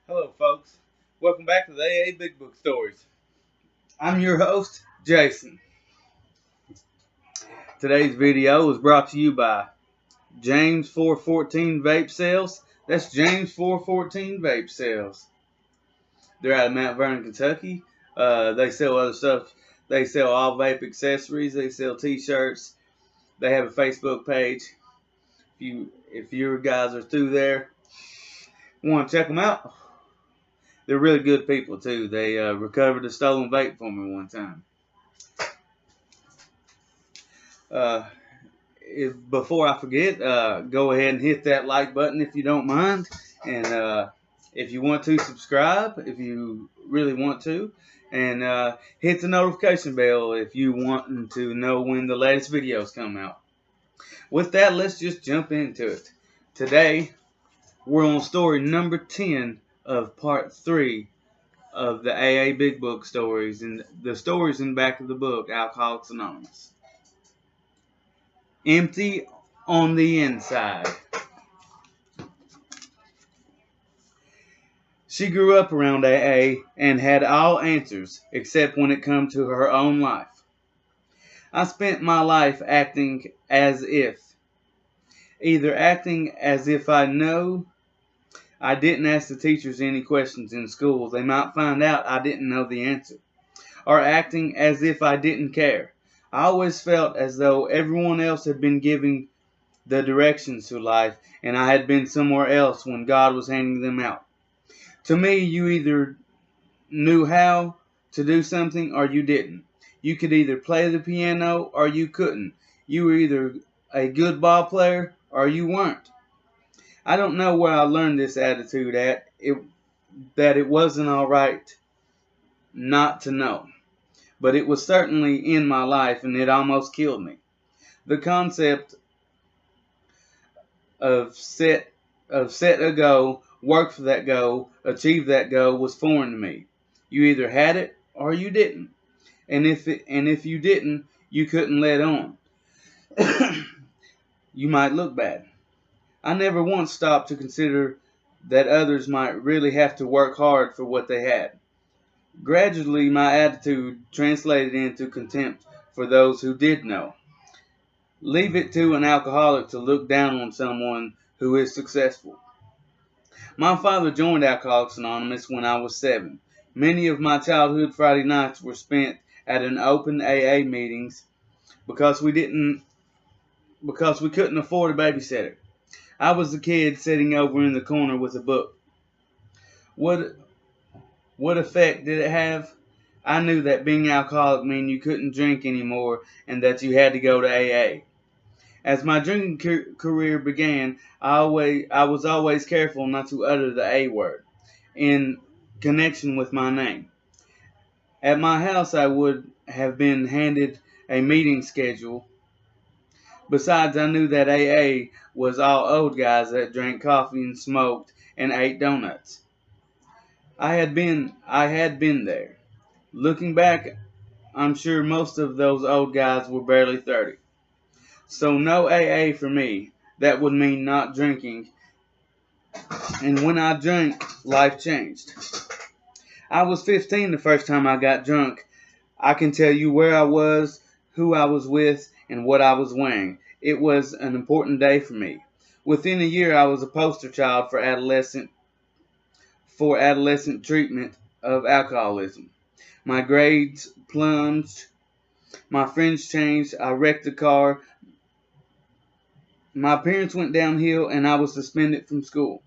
Hello, folks. Welcome back to the AA Big Book Stories. I'm your host, Jason. Today's video is brought to you by James 414 Vape Sales. That's James 414 Vape Sales. They're out of Mount Vernon, Kentucky. They sell other stuff. They sell all vape accessories. They sell t-shirts. They have a Facebook page. If your guys are through there, want to check them out. They're really good people too. They recovered a stolen vape for me one time. Before I forget, go ahead and hit that like button if you don't mind, and if you want to, subscribe if you really want to, and hit the notification bell if you want to know when the latest videos come out. With that, let's just jump into it. Today, we're on story number 10 of part 3 of the AA Big Book stories, and the stories in the back of the book, Alcoholics Anonymous. Empty on the inside. She grew up around AA and had all answers except when it come to her own life. I spent my life acting as if. Either acting as if I know I didn't ask the teachers any questions in school. They might find out I didn't know the answer. Or acting as if I didn't care. I always felt as though everyone else had been giving the directions to life, and I had been somewhere else when God was handing them out. To me, you either knew how to do something or you didn't. You could either play the piano or you couldn't. You were either a good ball player or you weren't. I don't know where I learned this attitude at, that it wasn't all right not to know. But it was certainly in my life, and it almost killed me. The concept of set a goal, work for that goal, achieve that goal was foreign to me. You either had it or you didn't, and if you didn't, you couldn't let on. You might look bad. I never once stopped to consider that others might really have to work hard for what they had. Gradually, my attitude translated into contempt for those who did know. Leave it to an alcoholic to look down on someone who is successful. My father joined Alcoholics Anonymous when I was 7. Many of my childhood Friday nights were spent at an open AA meetings because we couldn't afford a babysitter. I was the kid sitting over in the corner with a book. What effect did it have? I knew that being alcoholic meant you couldn't drink anymore and that you had to go to AA. As my drinking career began, I was always careful not to utter the A word in connection with my name. At my house, I would have been handed a meeting schedule. Besides, I knew that AA was all old guys that drank coffee and smoked and ate donuts. I had been there. Looking back, I'm sure most of those old guys were barely 30. So no AA for me. That would mean not drinking. And when I drank, life changed. I was 15 the first time I got drunk. I can tell you where I was, who I was with, and what I was wearing. It was an important day for me. Within a year, I was a poster child for adolescent treatment of alcoholism. My grades plunged. My friends changed. I wrecked a car. My parents went downhill, and I was suspended from school.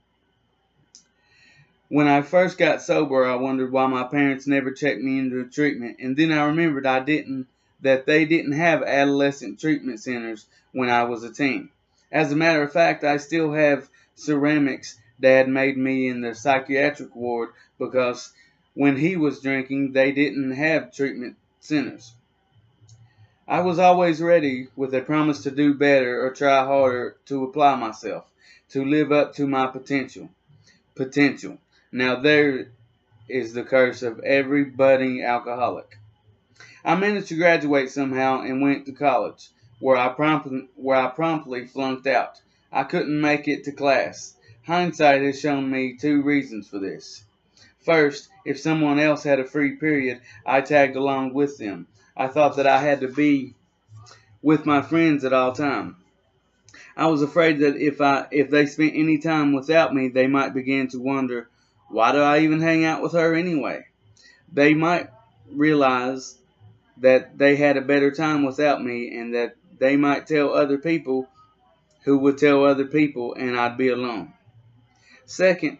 When I first got sober, I wondered why my parents never checked me into treatment, and then I remembered that they didn't have adolescent treatment centers when I was a teen. As a matter of fact, I still have ceramics Dad made me in the psychiatric ward because when he was drinking, they didn't have treatment centers. I was always ready with a promise to do better or try harder to apply myself, to live up to my potential. Now there is the curse of every budding alcoholic. I managed to graduate somehow and went to college, where I promptly flunked out. I couldn't make it to class. Hindsight has shown me two reasons for this. First, if someone else had a free period, I tagged along with them. I thought that I had to be with my friends at all times. I was afraid that if they spent any time without me, they might begin to wonder, why do I even hang out with her anyway? They might realize that they had a better time without me, and that they might tell other people who would tell other people, and I'd be alone. Second,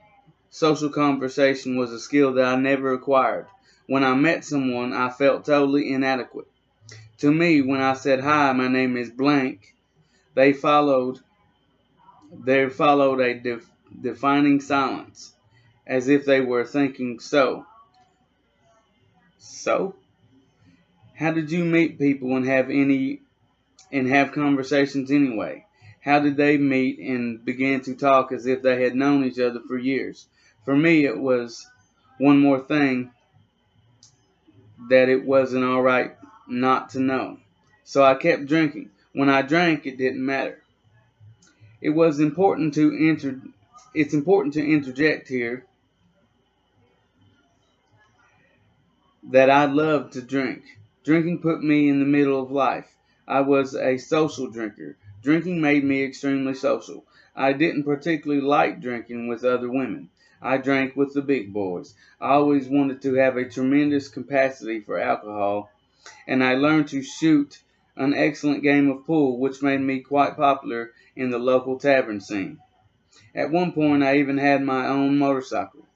social conversation was a skill that I never acquired. When I met someone, I felt totally inadequate. To me, when I said, "Hi, my name is blank," they followed a defining silence, as if they were thinking, So? How did you meet people and have conversations anyway? How did they meet and begin to talk as if they had known each other for years? For me, it was one more thing that it wasn't all right not to know. So I kept drinking. When I drank, it didn't matter. It's important to interject here that I loved to drink. Drinking put me in the middle of life. I was a social drinker. Drinking made me extremely social. I didn't particularly like drinking with other women. I drank with the big boys. I always wanted to have a tremendous capacity for alcohol, and I learned to shoot an excellent game of pool, which made me quite popular in the local tavern scene. At one point, I even had my own motorcycle.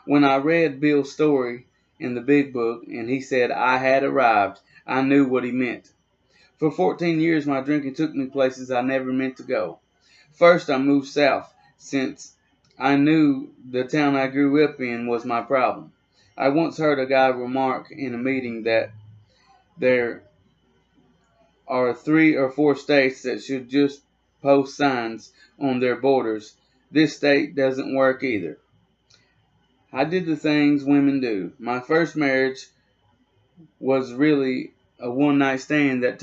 When I read Bill's story in the big book and he said I had arrived, I knew what he meant. For 14 years, my drinking took me places I never meant to go. First, I moved south, since I knew the town I grew up in was my problem. I once heard a guy remark in a meeting that there are 3 or 4 states that should just post signs on their borders. This state doesn't work either. I did the things women do. My first marriage was really a one-night stand that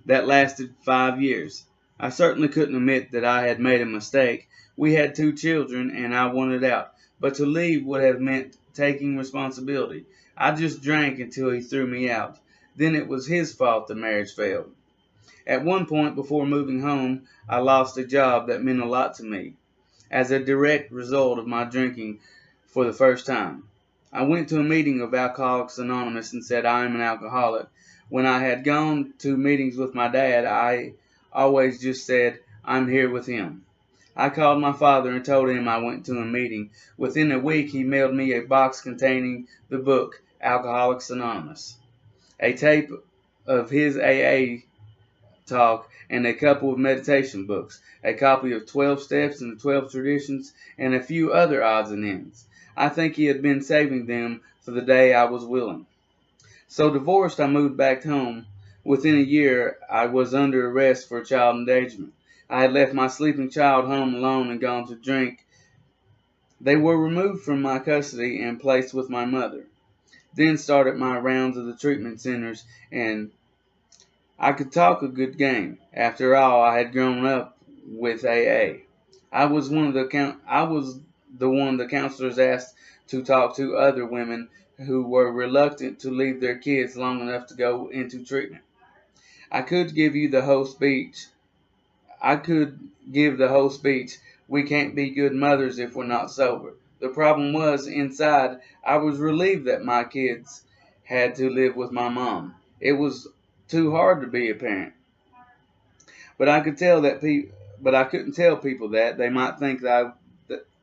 lasted 5 years. I certainly couldn't admit that I had made a mistake. We had 2 children and I wanted out, but to leave would have meant taking responsibility. I just drank until he threw me out. Then it was his fault the marriage failed. At one point before moving home, I lost a job that meant a lot to me, as a direct result of my drinking for the first time. I went to a meeting of Alcoholics Anonymous and said I am an alcoholic. When I had gone to meetings with my dad, I always just said, I'm here with him. I called my father and told him I went to a meeting. Within a week, he mailed me a box containing the book, Alcoholics Anonymous, a tape of his AA talk, and a couple of meditation books, a copy of 12 Steps and the 12 Traditions, and a few other odds and ends. I think he had been saving them for the day I was willing. So divorced, I moved back home. Within a year, I was under arrest for child endangerment. I had left my sleeping child home alone and gone to drink. They were removed from my custody and placed with my mother. Then started my rounds of the treatment centers, and I could talk a good game. After all, I had grown up with AA. I was the one the counselors asked to talk to other women who were reluctant to leave their kids long enough to go into treatment. I could give the whole speech. We can't be good mothers if we're not sober. The problem was, inside, I was relieved that my kids had to live with my mom. It was too hard to be a parent. But I couldn't tell people that. They might think that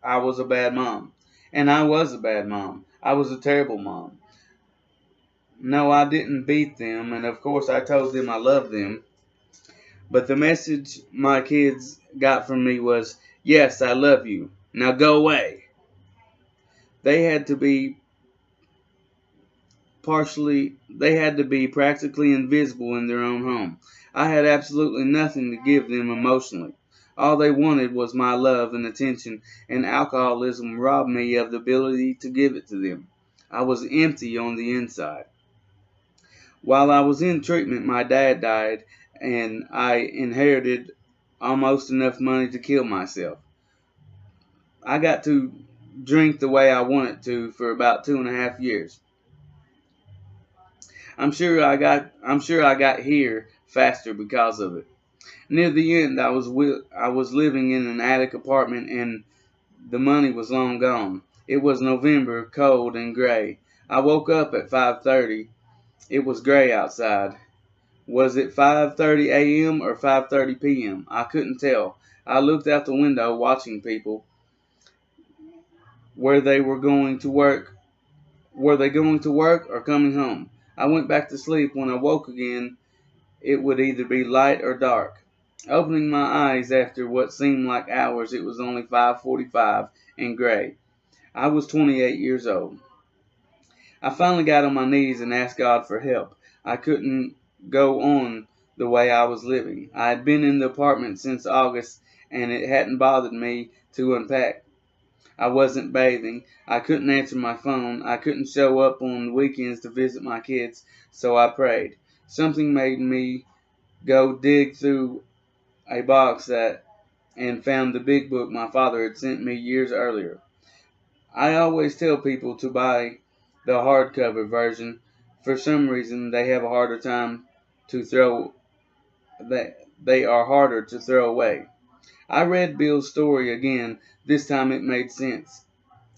I was a bad mom. And I was a bad mom. I was a terrible mom. No, I didn't beat them, and of course I told them I loved them. But the message my kids got from me was, yes, I love you. Now go away. They had to be practically invisible in their own home. I had absolutely nothing to give them emotionally. All they wanted was my love and attention, and alcoholism robbed me of the ability to give it to them. I was empty on the inside. While I was in treatment, my dad died, and I inherited almost enough money to kill myself. I got to drink the way I wanted to for about 2.5 years. I'm sure I got here faster because of it. Near the end, I was living in an attic apartment, and the money was long gone. It was November, cold and gray. I woke up at 5:30. It was gray outside. Was it 5:30 a.m. or 5:30 p.m.? I couldn't tell. I looked out the window watching people. Were they going to work? Were they going to work or coming home? I went back to sleep. When I woke again, it would either be light or dark. Opening my eyes after what seemed like hours, it was only 5:45 and gray. I was 28 years old. I finally got on my knees and asked God for help. I couldn't go on the way I was living. I had been in the apartment since August, and it hadn't bothered me to unpack. I wasn't bathing. I couldn't answer my phone. I couldn't show up on weekends to visit my kids, so I prayed. Something made me go dig through a box and found the big book my father had sent me years earlier. I always tell people to buy the hardcover version. For some reason, they have a harder time to throw. They are harder to throw away. I read Bill's story again. This time it made sense.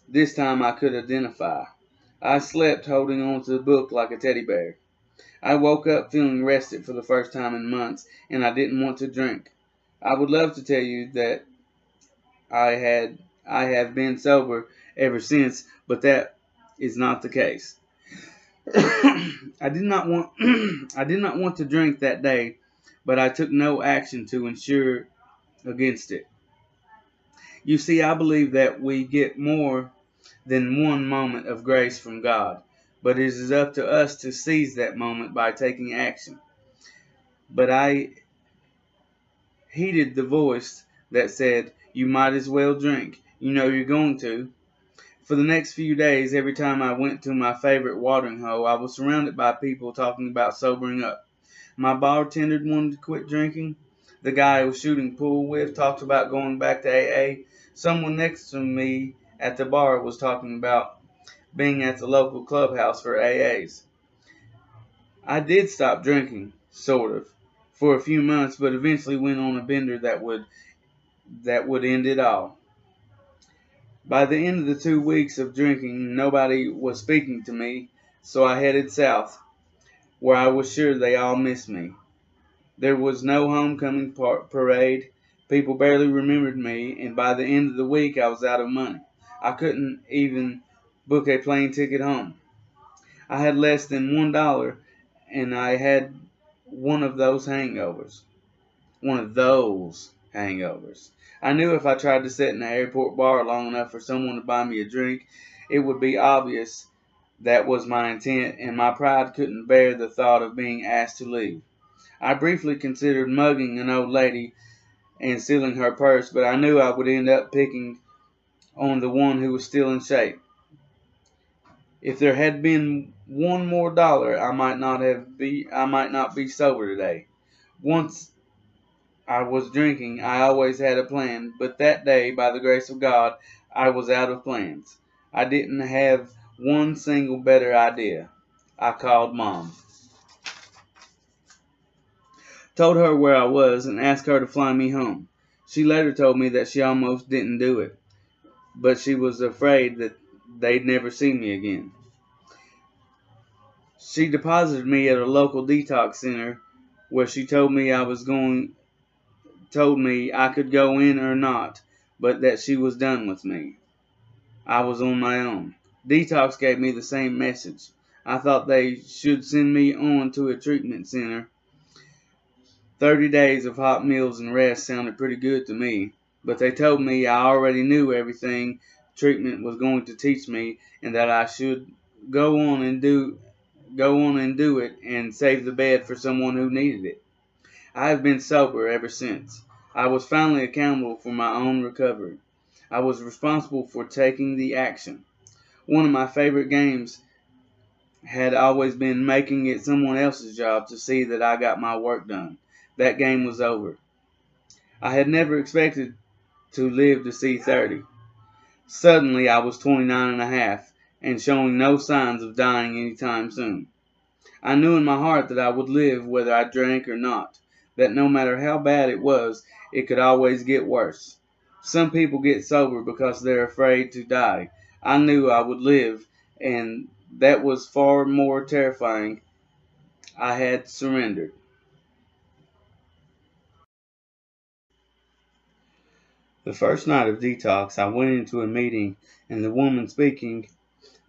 This time I could identify. I slept holding on to the book like a teddy bear. I woke up feeling rested for the first time in months, and I didn't want to drink. I would love to tell you that I have been sober ever since, but that is not the case. I did not want I did not want to drink that day, but I took no action to ensure against it. You see, I believe that we get more than one moment of grace from God, but it is up to us to seize that moment by taking action. But I heeded the voice that said, "You might as well drink. You know you're going to." For the next few days, every time I went to my favorite watering hole, I was surrounded by people talking about sobering up. My bartender wanted to quit drinking. The guy I was shooting pool with talked about going back to AA. Someone next to me at the bar was talking about being at the local clubhouse for AAs. I did stop drinking, sort of, for a few months, but eventually went on a bender that would end it all. By the end of the 2 weeks of drinking, nobody was speaking to me, so I headed south, where I was sure they all missed me. There was no homecoming parade. People barely remembered me, and by the end of the week, I was out of money. I couldn't even book a plane ticket home. I had less than $1, and I had one of those hangovers. One of those hangovers. I knew if I tried to sit in the airport bar long enough for someone to buy me a drink, it would be obvious that was my intent, and my pride couldn't bear the thought of being asked to leave. I briefly considered mugging an old lady and stealing her purse, but I knew I would end up picking on the one who was still in shape. If there had been one more dollar, I might not be sober today. Once I was drinking, I always had a plan, but that day, by the grace of God, I was out of plans. I didn't have one single better idea. I called Mom. Told her where I was and asked her to fly me home. She later told me that she almost didn't do it, but she was afraid that they'd never see me again. She deposited me at a local detox center where she told me I could go in or not, but that she was done with me. I was on my own. Detox gave me the same message. I thought they should send me on to a treatment center. 30 days of hot meals and rest sounded pretty good to me, but they told me I already knew everything treatment was going to teach me, and that I should go on and do it and save the bed for someone who needed it. I have been sober ever since. I was finally accountable for my own recovery. I was responsible for taking the action. One of my favorite games had always been making it someone else's job to see that I got my work done. That game was over. I had never expected to live to see 30. Suddenly, I was 29 and a half and showing no signs of dying anytime soon. I knew in my heart that I would live whether I drank or not, that no matter how bad it was, it could always get worse. Some people get sober because they're afraid to die. I knew I would live, and that was far more terrifying. I had surrendered. The first night of detox, I went into a meeting, and the woman speaking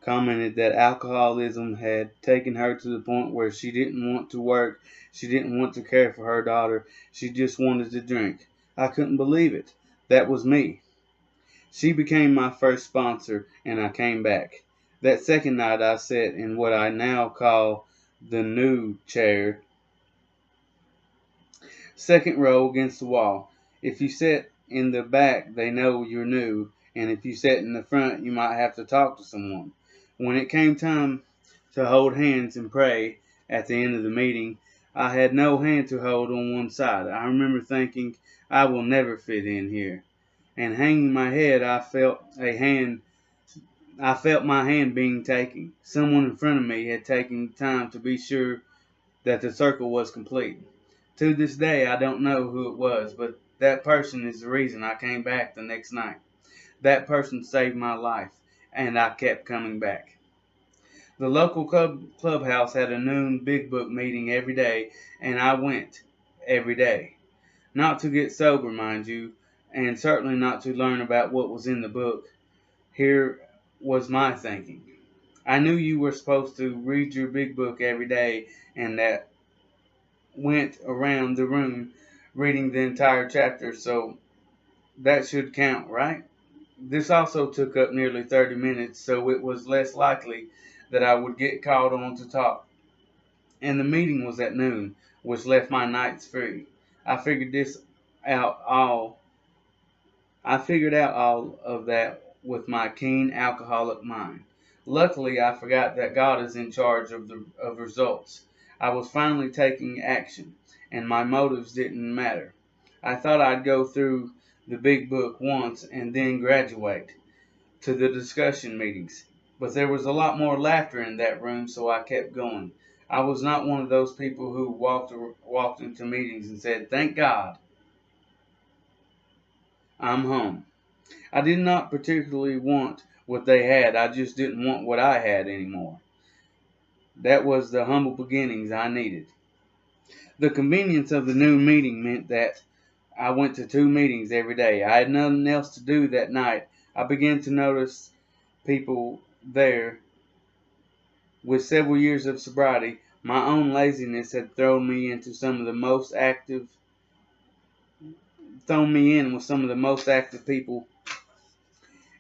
commented that alcoholism had taken her to the point where she didn't want to work, she didn't want to care for her daughter, she just wanted to drink. I couldn't believe it. That was me. She became my first sponsor, and I came back. That second night I sat in what I now call the new chair, second row against the wall. If you sit in the back, they know you're new, and if you sit in the front, you might have to talk to someone. When it came time to hold hands and pray at the end of the meeting, I had no hand to hold on one side. I remember thinking, I will never fit in here. And hanging my head, I felt my hand being taken. Someone in front of me had taken time to be sure that the circle was complete. To this day, I don't know who it was, but that person is the reason I came back the next night. That person saved my life, and I kept coming back. The local clubhouse had a noon Big Book meeting every day, and I went every day. Not to get sober, mind you, and certainly not to learn about what was in the book. Here was my thinking. I knew you were supposed to read your Big Book every day, and that went around the room reading the entire chapter, so that should count, right? This also took up nearly 30 minutes, so it was less likely that I would get called on to talk. And the meeting was at noon, which left my nights free. I figured this out all I figured out all of that with my keen alcoholic mind. Luckily, I forgot that God is in charge of results. I was finally taking action, and my motives didn't matter. I thought I'd go through the Big Book once and then graduate to the discussion meetings. But there was a lot more laughter in that room, so I kept going. I was not one of those people who walked into meetings and said, "Thank God, I'm home." I did not particularly want what they had, I just didn't want what I had anymore. That was the humble beginnings I needed. The convenience of the noon meeting meant that I went to 2 meetings every day. I had nothing else to do that night. I began to notice people there. With several years of sobriety, my own laziness had thrown me in with some of the most active people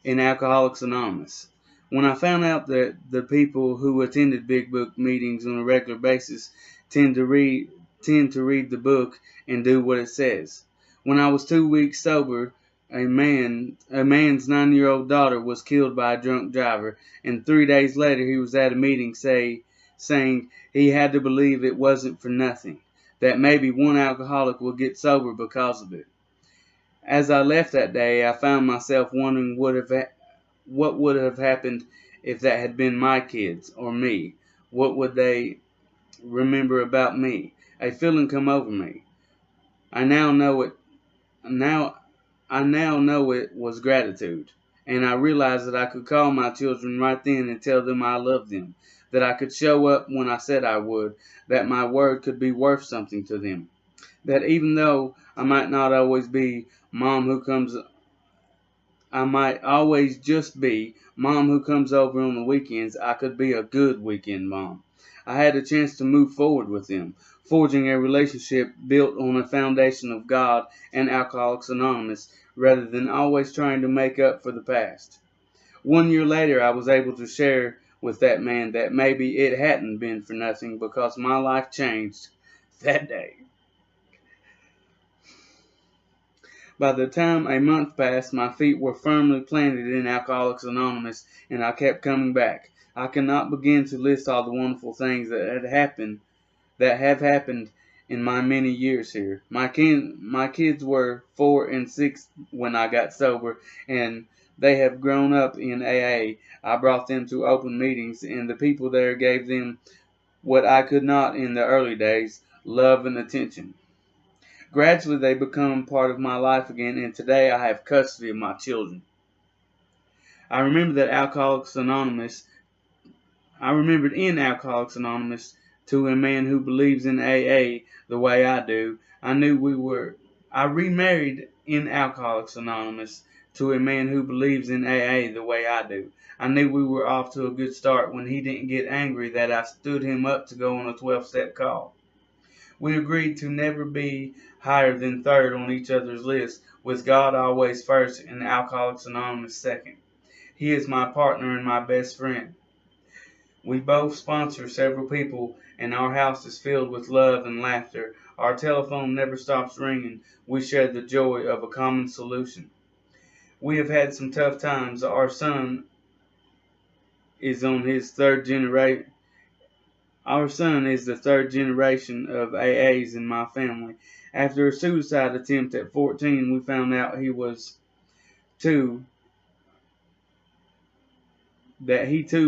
in Alcoholics Anonymous. When I found out that the people who attended Big Book meetings on a regular basis tend to read the book and do what it says. When I was 2 weeks sober, a man's 9-year-old daughter was killed by a drunk driver, and 3 days later he was at a meeting saying he had to believe it wasn't for nothing, that maybe one alcoholic will get sober because of it. As I left that day, I found myself wondering what would have happened if that had been my kids or me. What would they remember about me? A feeling come over me. I now know it. I now know it was gratitude, and I realized that I could call my children right then and tell them I loved them, that I could show up when I said I would, that my word could be worth something to them, that even though I might not always be mom who comes I might always just be mom who comes over on the weekends, I could be a good weekend mom. I had a chance to move forward with them, forging a relationship built on a foundation of God and Alcoholics Anonymous, rather than always trying to make up for the past. 1 year later, I was able to share with that man that maybe it hadn't been for nothing because my life changed that day. By the time a month passed, my feet were firmly planted in Alcoholics Anonymous, and I kept coming back. I cannot begin to list all the wonderful things that have happened in my many years here. My kids were 4 and 6 when I got sober, and They have grown up in AA. I brought them to open meetings, and the people there gave them what I could not in the early days, love and attention. Gradually, they become part of my life again, and today I have custody of my children. I remembered in Alcoholics Anonymous to a man who believes in AA the way I do. I remarried in Alcoholics Anonymous to a man who believes in AA the way I do. I knew we were off to a good start when he didn't get angry that I stood him up to go on a 12-step call. We agreed to never be higher than third on each other's list, with God always first and Alcoholics Anonymous second. He is my partner and my best friend. We both sponsor several people, and our house is filled with love and laughter. Our telephone never stops ringing. We share the joy of a common solution. We have had some tough times. Our son is on his third generation. Our son is the third generation of AAs in my family. After a suicide attempt at 14, we found out he too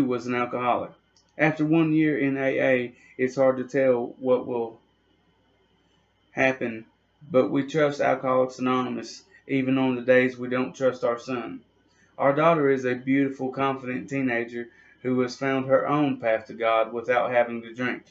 was an alcoholic. After 1 year in AA, it's hard to tell what will happen, but we trust Alcoholics Anonymous even on the days we don't trust our son. Our daughter is a beautiful, confident teenager who has found her own path to God without having to drink.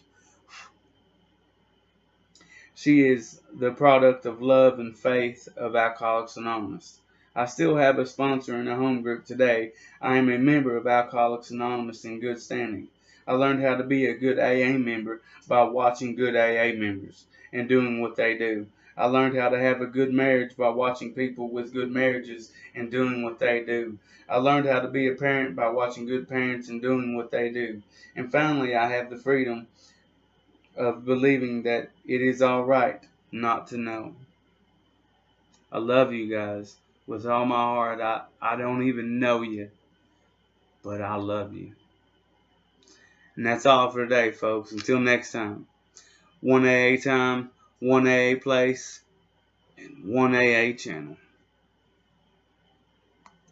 She is the product of love and faith of Alcoholics Anonymous. I still have a sponsor in a home group today. I am a member of Alcoholics Anonymous in good standing. I learned how to be a good AA member by watching good AA members and doing what they do. I learned how to have a good marriage by watching people with good marriages and doing what they do. I learned how to be a parent by watching good parents and doing what they do. And finally, I have the freedom of believing that it is all right not to know. I love you guys with all my heart. I don't even know you, but I love you. And that's all for today, folks. Until next time. 1 AA time, 1 AA place, and 1 AA channel.